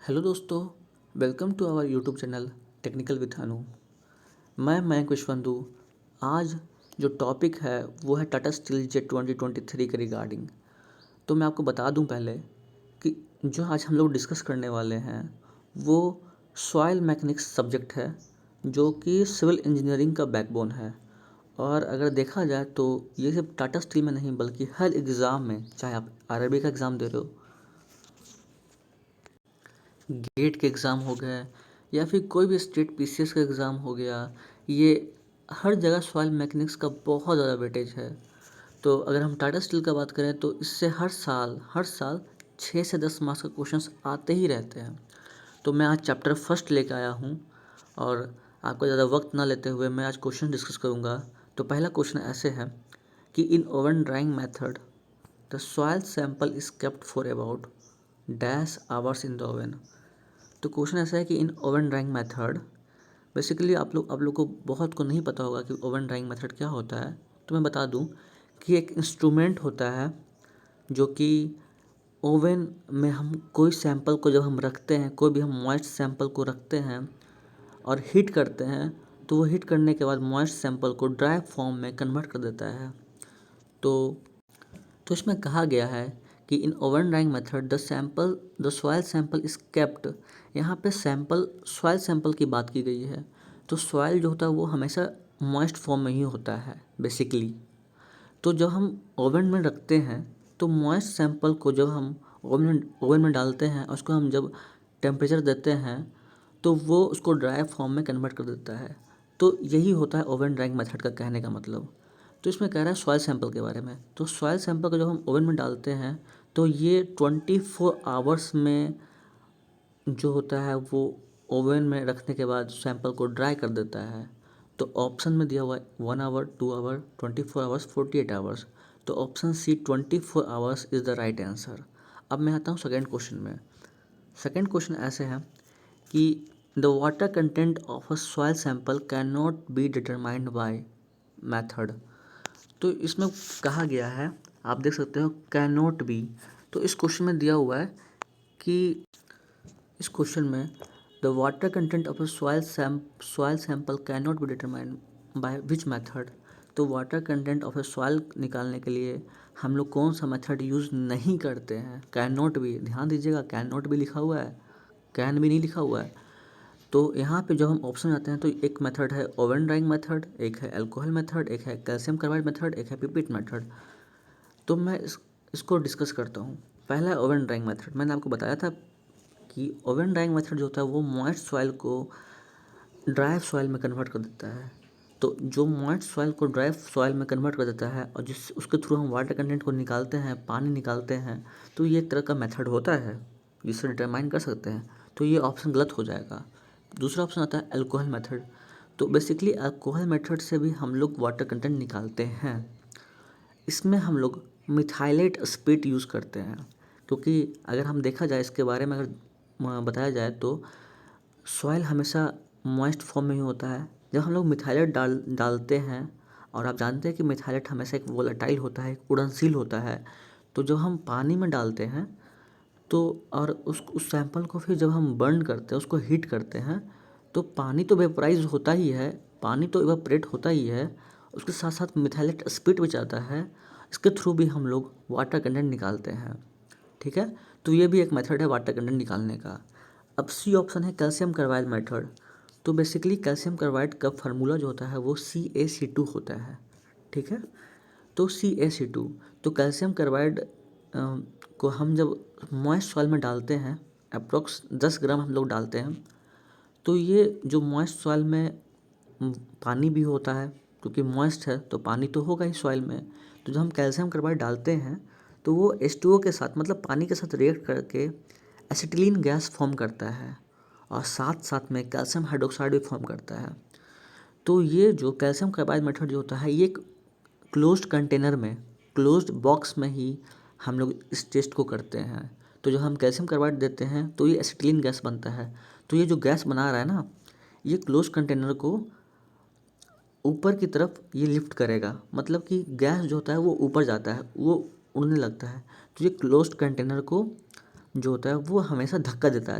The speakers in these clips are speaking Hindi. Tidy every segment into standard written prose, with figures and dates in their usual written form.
हेलो दोस्तों, welcome to our YouTube channel technical with Anu. मैं मयंक विश्वंदु। आज जो टॉपिक है वो है टाटा स्टील जेट 2023 के रिगार्डिंग। तो मैं आपको बता दूं पहले कि जो आज हम लोग डिस्कस करने वाले हैं वो सॉइल मैकेनिक्स सब्जेक्ट है, जो कि सिविल इंजीनियरिंग का बैकबोन है। और अगर देखा जाए तो ये सिर्फ टाटा स्टील में नहीं बल्कि हर एग्ज़ाम में, चाहे आप आरआरबी का एग्ज़ाम दे रहे हो, गेट के एग्ज़ाम हो गए या फिर कोई भी स्टेट पीसीएस का एग्ज़ाम हो गया, ये हर जगह सॉइल मैकेनिक्स का बहुत ज़्यादा वेटेज है। तो अगर हम टाटा स्टील का बात करें तो इससे हर साल 6 से 10 मार्क्स का क्वेश्चंस आते ही रहते हैं। तो मैं आज चैप्टर फर्स्ट लेकर आया हूँ और आपका ज़्यादा वक्त ना लेते हुए मैं आज क्वेश्चन डिस्कस करूँगा। तो पहला क्वेश्चन ऐसे है कि in oven drying method the soil sample is kept for about dash hours in the oven. तो क्वेश्चन ऐसा है कि in oven drying method, basically आप लोग को बहुत को नहीं पता होगा कि ओवन ड्राइंग मेथड क्या होता है। तो मैं बता दूं कि एक इंस्ट्रूमेंट होता है जो कि ओवन में हम कोई सैंपल को जब हम रखते हैं, कोई भी हम मॉइस्ट सैंपल को रखते हैं और हीट करते हैं, तो वो हीट करने के बाद मॉइस्ट सैंपल को ड्राई फॉर्म में कन्वर्ट कर देता है। तो तो इसमें कहा गया है कि in oven drying method the soil sample is kept. यहाँ पे सॉइल सैंपल की बात की गई है। तो सॉइल जो होता है वो हमेशा मॉइस्ट फॉर्म में ही होता है बेसिकली। तो जब हम ओवन में रखते हैं तो मॉइस्ट सैंपल को जब हम ओवन में डालते हैं, उसको हम जब टेम्परेचर देते हैं तो वो उसको ड्राई फॉर्म में कन्वर्ट कर देता है। तो यही होता है ओवन ड्राइंग मेथड का कहने का मतलब। तो इसमें कह रहा है सॉइल सैंपल के बारे में। तो सॉइल सैंपल को जब हम ओवन में डालते हैं तो ये 24 आवर्स में जो होता है वो ओवन में रखने के बाद सैंपल को ड्राई कर देता है। तो ऑप्शन में दिया हुआ है 1 आवर, 2 आवर, 24 आवर्स, 48 आवर्स। तो option C 24 hours is the right answer. अब मैं आता हूँ सेकेंड क्वेश्चन में। सेकेंड क्वेश्चन ऐसे है कि the water content of a soil sample can not be determined by method. तो इसमें कहा गया है, आप देख सकते हो कैन नॉट बी। तो इस क्वेश्चन में दिया हुआ है कि इस क्वेश्चन में the water content of a soil sample can not be determined by which method. तो water content of a soil निकालने के लिए हम लोग कौन सा मेथड यूज़ नहीं करते हैं। कैन नॉट बी, ध्यान दीजिएगा, कैन नॉट बी लिखा हुआ है, कैन भी नहीं लिखा हुआ है। तो यहाँ पे जब हम ऑप्शन आते हैं तो एक मेथड है ओवन ड्राइंग मेथड, एक है अल्कोहल मेथड, एक है कैल्शियम कार्बाइड मेथड, एक है पिपेट मेथड। तो मैं इसको डिस्कस करता हूँ। पहला है ओवन ड्राइंग मेथड। मैंने आपको बताया था कि ओवन ड्राइंग मेथड जो होता है वो मॉइस्ट सॉइल को ड्राई सॉइल में कन्वर्ट कर देता है। तो जो मॉइस्ट सॉइल को ड्राई सॉइल में कन्वर्ट कर देता है और जिस उसके थ्रू हम वाटर कंटेंट को निकालते हैं, पानी निकालते हैं, तो ये एक तरह का मेथड होता है जिससे डिटरमाइन कर सकते हैं। तो ये ऑप्शन गलत हो जाएगा। दूसरा ऑप्शन आता है अल्कोहल मेथड। तो बेसिकली अल्कोहल मेथड से भी हम लोग वाटर कंटेंट निकालते हैं। इसमें हम लोग मिथाइलेट स्पिरिट यूज़ करते हैं, क्योंकि अगर हम देखा जाए इसके बारे में, अगर बताया जाए तो सॉइल हमेशा मॉइस्ट फॉर्म में ही होता है। जब हम लोग मिथाइलेट डालते हैं, और आप जानते हैं कि मिथाइलेट हमेशा एक वोलेटाइल होता है, एक उड़नशील होता है। तो जब हम पानी में डालते हैं तो और उस सैंपल को फिर जब हम बर्न करते हैं, उसको हीट करते हैं, तो पानी तो वेपराइज होता ही है, पानी तो इवापोरेट होता ही है, उसके साथ साथ मिथाइलेट स्पिरिट भी जाता है। इसके थ्रू भी हम लोग वाटर कंटेंट निकालते हैं। ठीक है, तो ये भी एक मेथड है वाटर कंटेंट निकालने का। अब सी ऑप्शन है कैल्शियम कार्बाइड मेथड। तो बेसिकली कैल्शियम कार्बाइड का फार्मूला जो होता है वो CaC2 होता है। ठीक है, तो CaC2। तो कैल्शियम कार्बाइड को हम जब मॉइस्ट सॉइल में डालते हैं, अप्रोक्स 10 ग्राम हम लोग डालते हैं, तो ये जो मॉइस्ट सॉइल में पानी भी होता है, क्योंकि मॉइस्ट है तो पानी तो होगा ही सॉइल में। तो जब हम कैल्शियम कार्बाइड डालते हैं तो वो H2O के साथ, मतलब पानी के साथ रिएक्ट करके एसिटिलीन गैस फॉर्म करता है और साथ साथ में कैल्शियम हाइड्रोक्साइड भी फॉर्म करता है। तो ये जो कैल्शियम कार्बाइड मेथड जो होता है ये एक क्लोज्ड कंटेनर में, क्लोज्ड बॉक्स में ही हम लोग इस टेस्ट को करते हैं। तो जब हम कैल्शियम कार्बाइड देते हैं तो ये एसिटिलीन गैस बनता है। तो ये जो गैस बना रहा है ना, ये क्लोज कंटेनर को ऊपर की तरफ ये लिफ्ट करेगा, मतलब कि गैस जो होता है वो ऊपर जाता है, वो उड़ने लगता है। तो ये क्लोज्ड कंटेनर को जो होता है वो हमेशा धक्का देता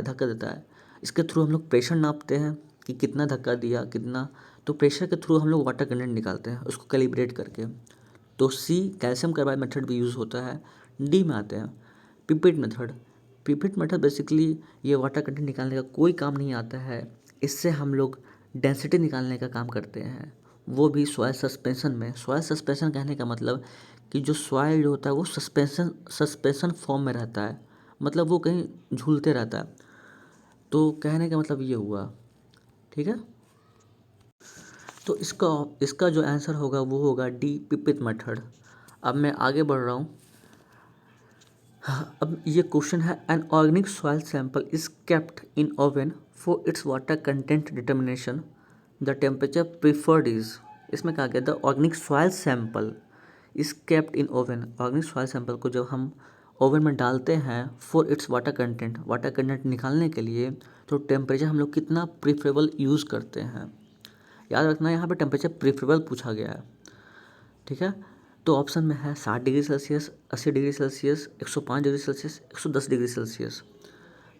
है। इसके थ्रू हम लोग प्रेशर नापते हैं कि कितना धक्का दिया कितना, तो प्रेशर के थ्रू हम लोग वाटर कंटेंट निकालते हैं उसको कैलिब्रेट करके। तो सी कैल्शियम कार्बाइड मेथड भी यूज़ होता है। डी में आते हैं pipette method. Pipette method basically ये वाटर कंटेंट निकालने का कोई काम नहीं आता है। इससे हम लोग डेंसिटी निकालने का काम करते हैं, वो भी सॉइल सस्पेंशन में। सॉइल सस्पेंशन कहने का मतलब कि जो सॉइल जो होता है वो सस्पेंशन फॉर्म में रहता है, मतलब वो कहीं झूलते रहता है। तो कहने का मतलब ये हुआ, ठीक है। तो इसका जो आंसर होगा वो होगा डी पिपेट मेथड। अब मैं आगे बढ़ रहा हूँ। अब ये क्वेश्चन है, an organic soil sample is kept in oven for its water content determination, the temperature preferred is. इसमें कहा गया the organic soil sample is kept in oven. Organic soil sample को जब हम ओवन में डालते हैं फॉर इट्स वाटर कंटेंट निकालने के लिए, तो टेम्परेचर हम लोग कितना प्रीफरेबल यूज़ करते हैं। याद रखना यहाँ पे टेम्परेचर प्रीफरेबल पूछा गया है, ठीक है। तो ऑप्शन में है 60 degree Celsius, 80 degree Celsius, 105 degree Celsius, 110 degree Celsius.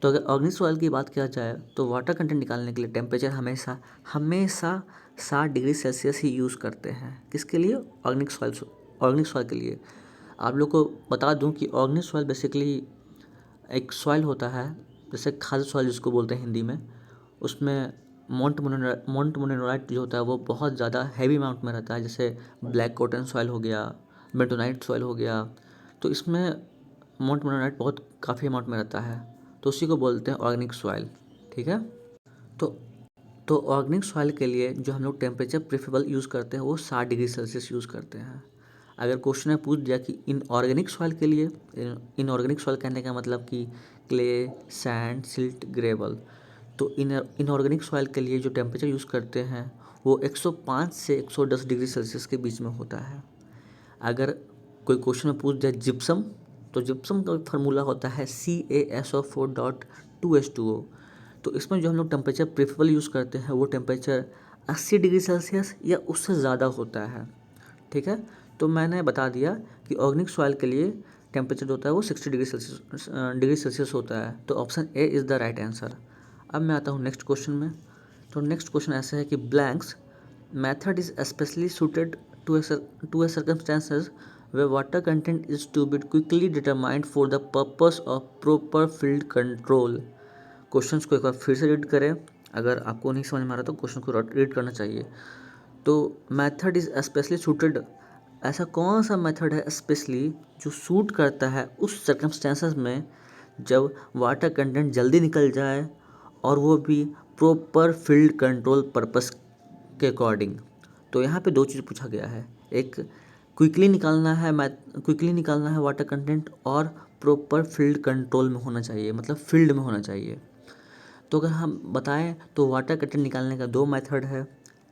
तो अगर ऑर्गेनिक सॉइल की बात किया जाए तो वाटर कंटेंट निकालने के लिए टेम्परेचर हमेशा हमेशा 60 डिग्री सेल्सियस ही यूज़ करते हैं। किसके लिए? ऑर्गेनिक सॉइल के लिए। आप लोग को बता दूं कि ऑर्गेनिक सॉइल बेसिकली एक सॉइल होता है, जैसे खाद्य सॉइल जिसको बोलते हैं हिंदी में। उसमें मोंट मोनोनोलाइट जो होता है वो बहुत ज़्यादा हैवी अमाउंट में रहता है, जैसे ब्लैक कॉटन सॉइल हो गया, बेंटोनाइट सॉइल हो गया। तो इसमें मोंट मोनोनोलाइट बहुत काफ़ी अमाउंट में रहता है, तो उसी को बोलते हैं ऑर्गेनिक सॉइल, ठीक है। तो तो ऑर्गेनिक सॉइल के लिए जो हम लोग टेम्परेचर प्रेफरेबल यूज़ करते हैं वो 60 डिग्री सेल्सियस यूज़ करते हैं। अगर क्वेश्चन में पूछ दिया कि इनऑर्गेनिक सॉइल के लिए, इनऑर्गेनिक सॉइल कहने का मतलब कि क्ले, सैंड, सिल्ट, ग्रेवल। तो इनऑर्गेनिक सॉइल के लिए जो टेम्परेचर यूज़ करते हैं वो 105 से 110 डिग्री सेल्सियस के बीच में होता है। अगर कोई क्वेश्चन में पूछ दिया जिप्सम, तो जिप्सम का फार्मूला होता है CaSO4.2H2O। तो इसमें जो हम लोग टेम्परेचर प्रेफरेबल यूज़ करते हैं वो टेम्परेचर 80 डिग्री सेल्सियस या उससे ज़्यादा होता है, ठीक है। तो मैंने बता दिया कि ऑर्गेनिक सॉइल के लिए टेम्परेचर होता है वो 60 डिग्री सेल्सियस होता है। तो option A is the right answer. अब मैं आता हूँ नेक्स्ट क्वेश्चन में। तो नेक्स्ट क्वेश्चन ऐसा है कि blanks method is specially suited to a circumstances where water content is to be quickly determined for the purpose of proper field control। Questions को एक बार फिर से रीड करें, अगर आपको नहीं समझ में आ रहा तो क्वेश्चन को रीड करना चाहिए। तो मेथड इज स्पेशली सूटेड, ऐसा कौन सा मेथड है स्पेशली जो सूट करता है उस सर्कमस्टेंसेस में जब वाटर कंटेंट जल्दी निकल जाए और वो भी प्रॉपर फील्ड कंट्रोल पर्पस के अकॉर्डिंग। तो यहाँ पे दो चीज़ पूछा गया है, एक क्विकली निकालना है वाटर कंटेंट, और प्रॉपर फील्ड कंट्रोल में होना चाहिए, मतलब फील्ड में होना चाहिए। तो अगर हम बताएं तो वाटर कंटेंट निकालने का दो मेथड है,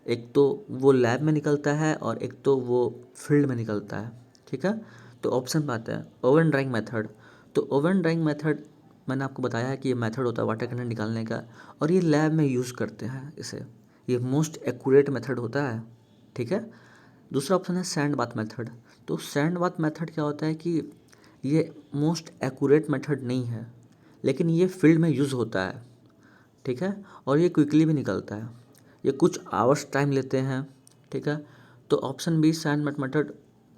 एक तो वो लैब में निकलता है और एक तो वो फील्ड में निकलता है, ठीक है। तो ऑप्शन पे आता है ओवन ड्राइंग मेथड। तो ओवन ड्राइंग मेथड मैंने आपको बताया है कि ये मेथड होता है वाटर कंटेंट निकालने का, और ये लैब में यूज़ करते हैं इसे, ये मोस्ट एक्यूरेट मेथड होता है, ठीक है। दूसरा ऑप्शन है सैंड बाथ मेथड। तो सैंड बाथ मेथड क्या होता है कि ये मोस्ट एक्यूरेट मेथड नहीं है, लेकिन ये फील्ड में यूज़ होता है, ठीक है। और ये क्विकली भी निकलता है, ये कुछ आवर्स टाइम लेते हैं, ठीक है। तो ऑप्शन बी सैंड मेथड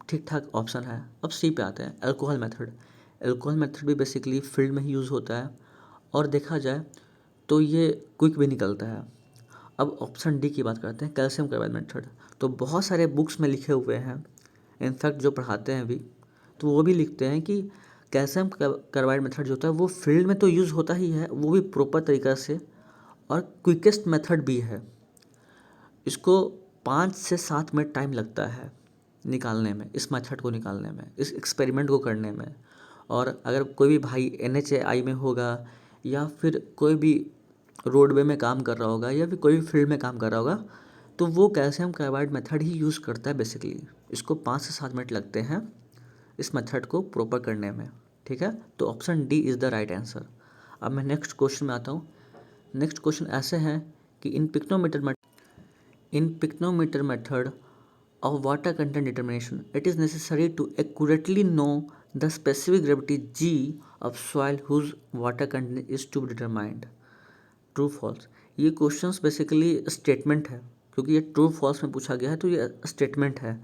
ठीक ठाक ऑप्शन है। अब सी पे आते हैं अल्कोहल मेथड। अल्कोहल मेथड भी बेसिकली फील्ड में ही यूज़ होता है, और देखा जाए तो ये क्विक भी निकलता है। अब ऑप्शन डी की बात करते हैं कैल्शियम कार्बाइड मेथड। तो बहुत सारे बुक्स में लिखे हुए हैं, इनफैक्ट जो पढ़ाते हैं भी तो वो भी लिखते हैं कि कैल्शियम कार्बाइड मेथड जो होता है वो फील्ड में तो यूज़ होता ही है, वो भी प्रॉपर तरीक़ा से, और क्विकेस्ट मेथड भी है। इसको 5 से 7 मिनट टाइम लगता है निकालने में, इस मेथड को निकालने में, इस एक्सपेरिमेंट को करने में। और अगर कोई भी भाई NHAI में होगा या फिर कोई भी रोडवे में काम कर रहा होगा या फिर कोई भी फील्ड में काम कर रहा होगा, तो वो कैल्शियम कार्बाइड मेथड ही यूज़ करता है बेसिकली। इसको 5 से 7 मिनट लगते हैं इस मेथड को प्रॉपर करने में, ठीक है। तो option D is the right answer. अब मैं नेक्स्ट क्वेश्चन में आता हूँ। नेक्स्ट क्वेश्चन ऐसे हैं कि in pycnometer method of water content determination, it is necessary to accurately know the specific gravity G of soil whose water content is to be determined. True false, ये क्वेश्चंस बेसिकली स्टेटमेंट है, क्योंकि ये ट्रू फॉल्स में पूछा गया है तो ये स्टेटमेंट है।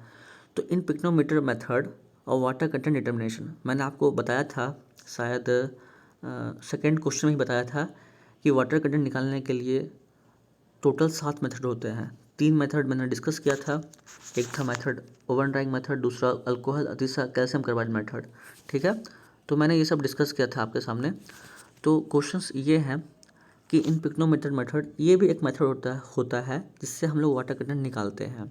तो इन पिक्नोमीटर मेथड और वाटर कंटेंट डिटर्मिनेशन मैंने आपको बताया था, शायद सेकेंड क्वेश्चन में ही बताया था कि वाटर कंटेंट निकालने के लिए टोटल 7 मेथड होते हैं। 3 मेथड मैंने डिस्कस किया था, एक था मेथड ओवन ड्राइंग मेथड, दूसरा अल्कोहल, तीसरा कैल्शियम कार्बाइड मेथड। ठीक है, तो मैंने ये सब डिस्कस किया था आपके सामने। तो क्वेश्चंस ये हैं कि इन पिक्नोमीटर मेथड, ये भी एक मेथड होता है जिससे हम लोग वाटर कंटेंट निकालते हैं।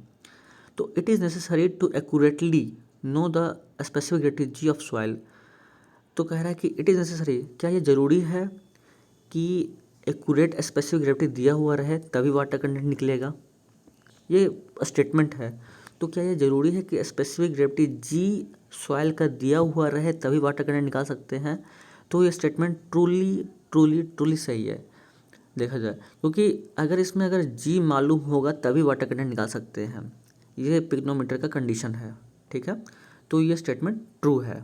तो it is necessary to accurately know the specific gravity G of soil. तो कह रहा है कि इट इज़ नेसेसरी, क्या ये ज़रूरी है कि एक्यूरेट स्पेसिफिक ग्रेविटी दिया हुआ रहे तभी वाटर कंटेंट निकलेगा? ये स्टेटमेंट है, तो क्या ये ज़रूरी है कि स्पेसिफिक ग्रेविटी जी सॉइल का दिया हुआ रहे तभी वाटर कंटेंट निकाल सकते हैं? तो ये स्टेटमेंट ट्रूली ट्रूली ट्रूली सही है देखा जाए, क्योंकि अगर जी मालूम होगा तभी वाटर कंटेंट निकाल सकते हैं। ये पिग्नोमीटर का कंडीशन है। ठीक है, तो ये स्टेटमेंट ट्रू है।